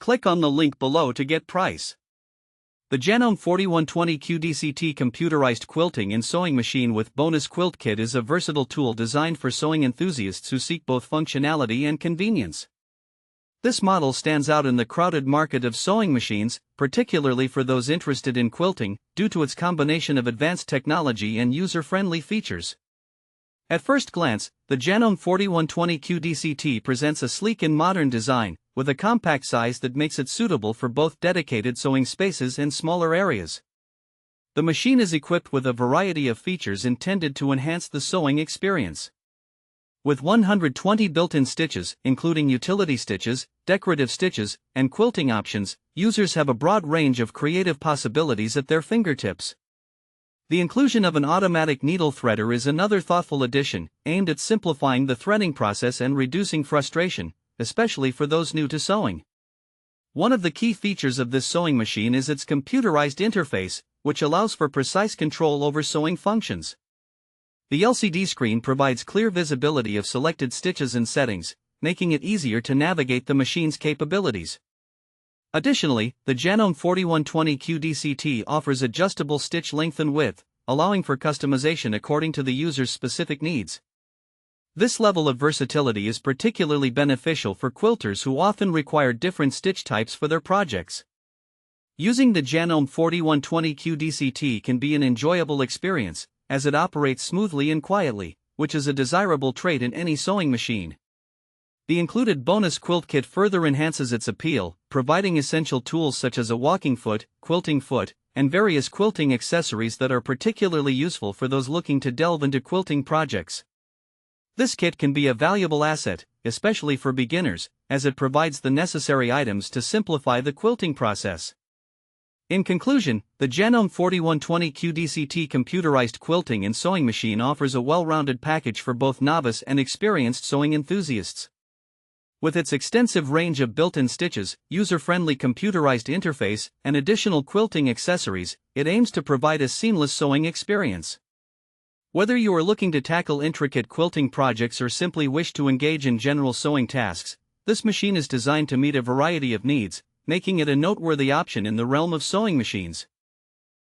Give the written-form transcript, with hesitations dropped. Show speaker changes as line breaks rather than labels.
Click on the link below to get price. The Janome 4120QDC-T Computerized Quilting and Sewing Machine with Bonus Quilt Kit is a versatile tool designed for sewing enthusiasts who seek both functionality and convenience. This model stands out in the crowded market of sewing machines, particularly for those interested in quilting, due to its combination of advanced technology and user-friendly features. At first glance, the Janome 4120QDC-T presents a sleek and modern design, with a compact size that makes it suitable for both dedicated sewing spaces and smaller areas. The machine is equipped with a variety of features intended to enhance the sewing experience. With 120 built-in stitches, including utility stitches, decorative stitches, and quilting options, users have a broad range of creative possibilities at their fingertips. The inclusion of an automatic needle threader is another thoughtful addition, aimed at simplifying the threading process and reducing frustration, especially for those new to sewing. One of the key features of this sewing machine is its computerized interface, which allows for precise control over sewing functions. The LCD screen provides clear visibility of selected stitches and settings, making it easier to navigate the machine's capabilities. Additionally, the Janome 4120QDC-T offers adjustable stitch length and width, allowing for customization according to the user's specific needs. This level of versatility is particularly beneficial for quilters who often require different stitch types for their projects. Using the Janome 4120QDC-T can be an enjoyable experience, as it operates smoothly and quietly, which is a desirable trait in any sewing machine. The included Bonus Quilt Kit further enhances its appeal, providing essential tools such as a walking foot, quilting foot, and various quilting accessories that are particularly useful for those looking to delve into quilting projects. This kit can be a valuable asset, especially for beginners, as it provides the necessary items to simplify the quilting process. In conclusion, the Janome 4120QDC-T Computerized Quilting and Sewing Machine offers a well-rounded package for both novice and experienced sewing enthusiasts. With its extensive range of built-in stitches, user-friendly computerized interface, and additional quilting accessories, it aims to provide a seamless sewing experience. Whether you are looking to tackle intricate quilting projects or simply wish to engage in general sewing tasks, this machine is designed to meet a variety of needs, making it a noteworthy option in the realm of sewing machines.